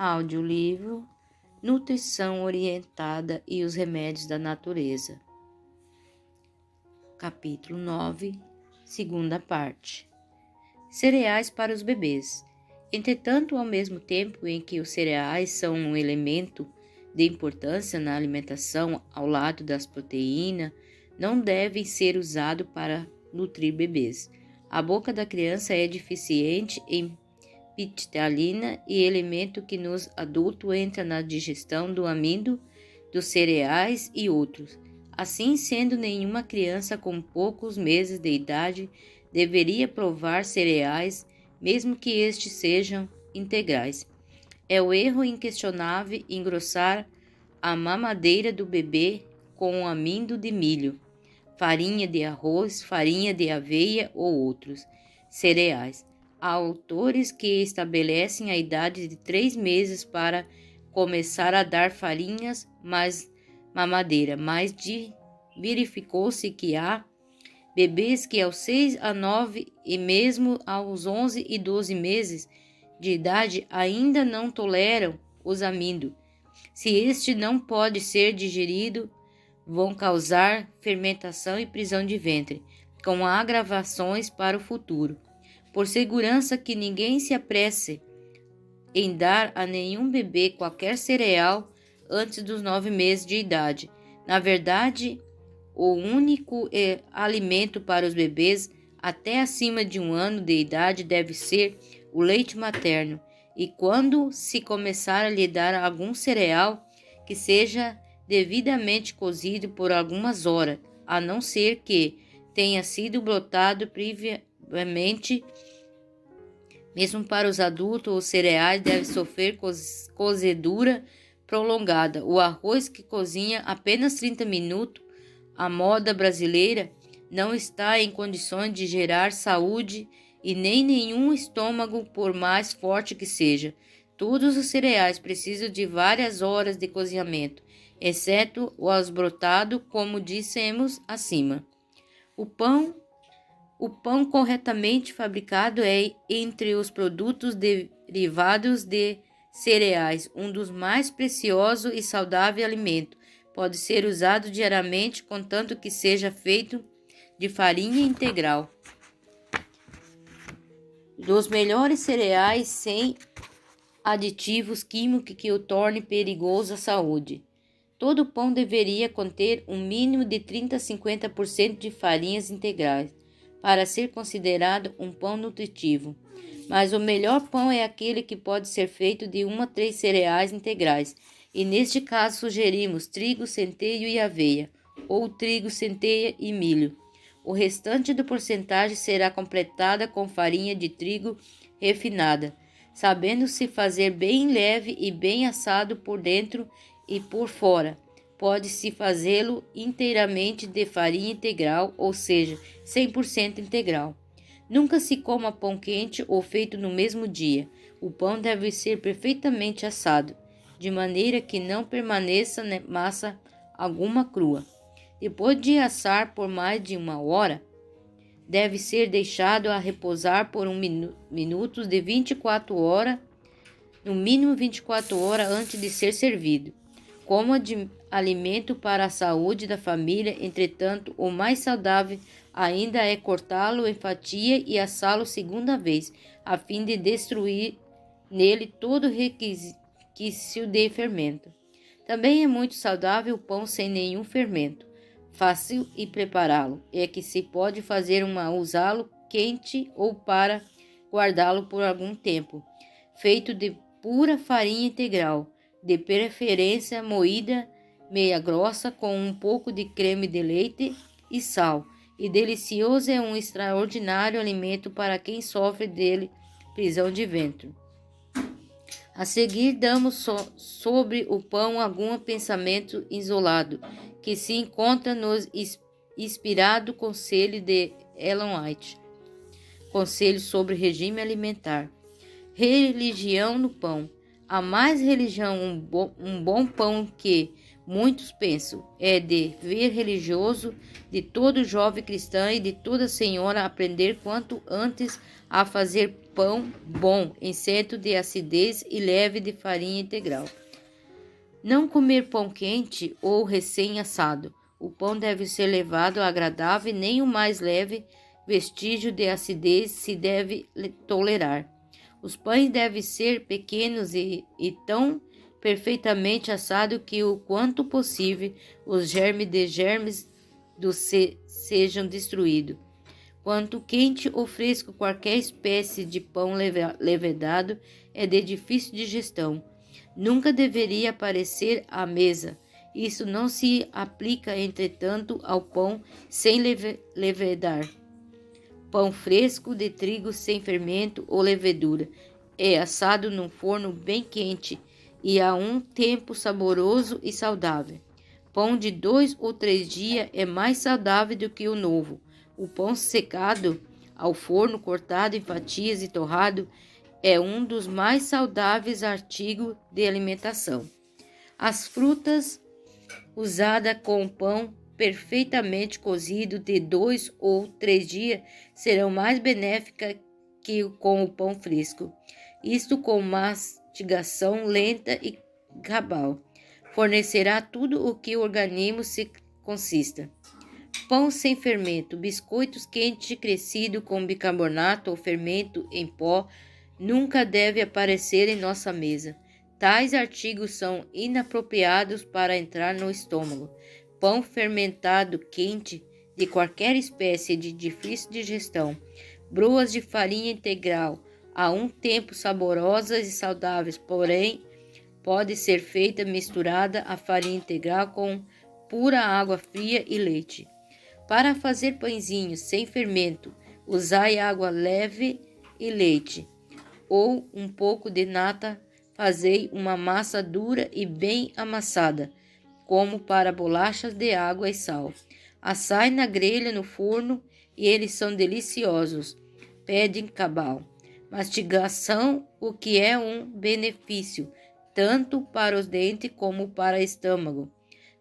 Audiolivro Nutrição Orientada e os Remédios da Natureza. Capítulo 9, segunda parte. Cereais para os bebês. Entretanto, ao mesmo tempo em que os cereais são um elemento de importância na alimentação ao lado das proteínas, não devem ser usados para nutrir bebês. A boca da criança é deficiente em pectina e elemento que nos adultos entra na digestão do amido, dos cereais e outros. Assim sendo, nenhuma criança com poucos meses de idade deveria provar cereais, mesmo que estes sejam integrais. É o erro inquestionável engrossar a mamadeira do bebê com amido de milho, farinha de arroz, farinha de aveia ou outros cereais. Há autores que estabelecem a idade de 3 meses para começar a dar farinhas mais mamadeira, mas verificou-se que há bebês que aos 6 a 9 e mesmo aos 11 e 12 meses de idade ainda não toleram os amidos. Se este não pode ser digerido, vão causar fermentação e prisão de ventre, com agravações para o futuro. Por segurança que ninguém se apresse em dar a nenhum bebê qualquer cereal antes dos 9 meses de idade. Na verdade, o único alimento para os bebês até acima de 1 ano de idade deve ser o leite materno, e quando se começar a lhe dar algum cereal, que seja devidamente cozido por algumas horas, a não ser que tenha sido brotado previamente. Mesmo para os adultos, os cereais devem sofrer cozedura prolongada. O arroz que cozinha apenas 30 minutos, a moda brasileira, não está em condições de gerar saúde e nem nenhum estômago, por mais forte que seja. Todos os cereais precisam de várias horas de cozinhamento, exceto os brotados, como dissemos acima. O pão corretamente fabricado é, entre os produtos derivados de cereais, um dos mais preciosos e saudáveis alimentos. Pode ser usado diariamente, contanto que seja feito de farinha integral. Dos melhores cereais sem aditivos químicos que o torne perigoso à saúde. Todo pão deveria conter um mínimo de 30 a 50% de farinhas integrais para ser considerado um pão nutritivo. Mas o melhor pão é aquele que pode ser feito de 1 a 3 cereais integrais, e neste caso sugerimos trigo, centeio e aveia, ou trigo, centeia e milho. O restante da porcentagem será completada com farinha de trigo refinada, sabendo-se fazer bem leve e bem assado por dentro e por fora. Pode-se fazê-lo inteiramente de farinha integral, ou seja, 100% integral. Nunca se coma pão quente ou feito no mesmo dia. O pão deve ser perfeitamente assado, de maneira que não permaneça massa alguma crua. Depois de assar por mais de 1 hora, deve ser deixado a repousar por minutos de 24 horas, no mínimo 24 horas antes de ser servido. Como de alimento para a saúde da família, entretanto, o mais saudável ainda é cortá-lo em fatia e assá-lo segunda vez, a fim de destruir nele todo resquício de fermento. Também é muito saudável o pão sem nenhum fermento. Fácil e prepará-lo. É que se pode fazer usá-lo quente ou para guardá-lo por algum tempo. Feito de pura farinha integral, de preferência moída meia grossa com um pouco de creme de leite e sal. E delicioso, é um extraordinário alimento para quem sofre dele prisão de ventre. A seguir, damos sobre o pão algum pensamento isolado, que se encontra no inspirado Conselho de Ellen White, Conselho sobre Regime Alimentar. Religião no pão. Há mais religião um bom pão que Muitos pensam, é dever religioso de todo jovem cristão e de toda senhora aprender quanto antes a fazer pão bom, isento de acidez e leve de farinha integral. Não comer pão quente ou recém-assado. O pão deve ser levado agradável e nem o mais leve vestígio de acidez se deve tolerar. Os pães devem ser pequenos e tão perfeitamente assado que o quanto possível os germes sejam destruídos. Quanto quente ou fresco qualquer espécie de pão levedado é de difícil digestão. Nunca deveria aparecer à mesa. Isso não se aplica, entretanto, ao pão sem levedar. Pão fresco de trigo sem fermento ou levedura é assado num forno bem quente e a um tempo saboroso e saudável. Pão de 2 ou 3 dias é mais saudável do que o novo. O pão secado ao forno, cortado em fatias e torrado, é um dos mais saudáveis artigos de alimentação. As frutas usadas com pão perfeitamente cozido de 2 ou 3 dias serão mais benéficas que com o pão fresco. Isto com mastigação lenta e cabal. Fornecerá tudo o que o organismo se consista. Pão sem fermento, biscoitos quentes crescidos com bicarbonato ou fermento em pó nunca deve aparecer em nossa mesa. Tais artigos são inapropriados para entrar no estômago. Pão fermentado quente de qualquer espécie de difícil digestão. Broas de farinha integral, a um tempo saborosas e saudáveis, porém, pode ser feita misturada a farinha integral com pura água fria e leite. Para fazer pãezinhos sem fermento, usai água leve e leite, ou um pouco de nata. Fazei uma massa dura e bem amassada, como para bolachas de água e sal. Assai na grelha no forno e eles são deliciosos. Pedem cabal. Mastigação, o que é um benefício, tanto para os dentes como para o estômago.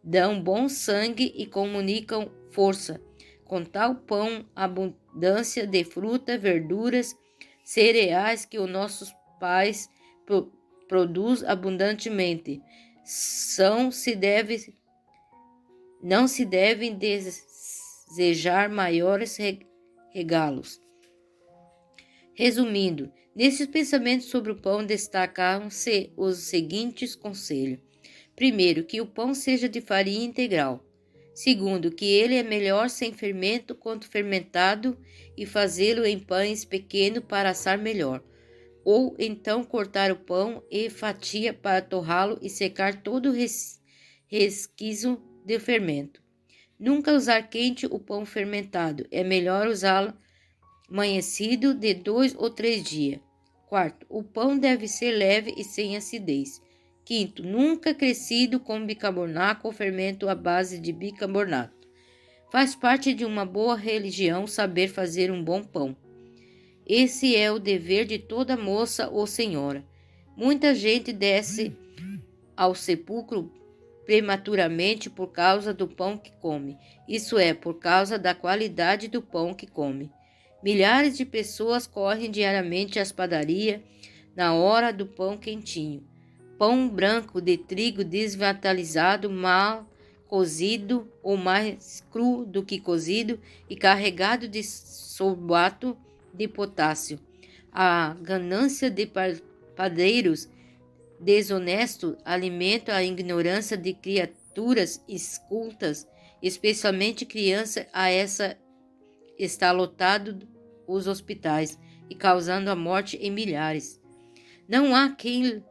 Dão bom sangue e comunicam força. Com tal pão, abundância de fruta, verduras, cereais que os nossos pais produz abundantemente. Não se devem desejar maiores regalos. Resumindo, nesses pensamentos sobre o pão destacaram-se os seguintes conselhos. Primeiro, que o pão seja de farinha integral. Segundo, que ele é melhor sem fermento quanto fermentado e fazê-lo em pães pequenos para assar melhor. Ou então cortar o pão e fatia para torrá-lo e secar todo o resquício de fermento. Nunca usar quente o pão fermentado, é melhor usá-lo amanhecido de 2 ou 3 dias. Quarto, o pão deve ser leve e sem acidez. Quinto, nunca crescido com bicarbonato ou fermento à base de bicarbonato. Faz parte de uma boa religião saber fazer um bom pão. Esse é o dever de toda moça ou senhora. Muita gente desce ao sepulcro prematuramente por causa do pão que come, isso é, por causa da qualidade do pão que come. Milhares de pessoas correm diariamente às padarias na hora do pão quentinho. Pão branco de trigo desvitalizado, mal cozido ou mais cru do que cozido e carregado de sorbato de potássio. A ganância de padeiros desonestos alimenta a ignorância de criaturas incultas, especialmente crianças. A essa está lotado os hospitais e causando a morte em milhares. Não há quem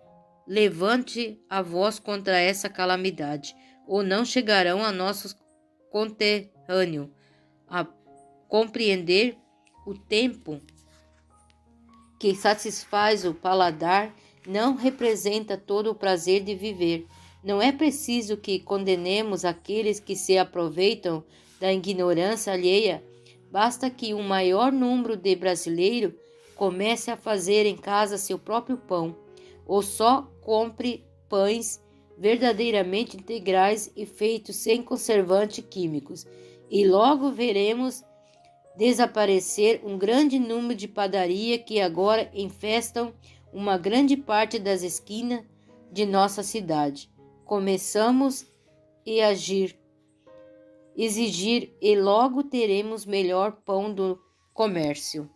levante a voz contra essa calamidade, ou não chegarão a nossos conterrâneos a compreender o tempo que satisfaz o paladar não representa todo o prazer de viver. Não é preciso que condenemos aqueles que se aproveitam da ignorância alheia. Basta que um maior número de brasileiros comece a fazer em casa seu próprio pão, ou só compre pães verdadeiramente integrais e feitos sem conservantes químicos, e logo veremos desaparecer um grande número de padarias que agora infestam uma grande parte das esquinas de nossa cidade. Começamos a exigir e logo teremos melhor pão do comércio.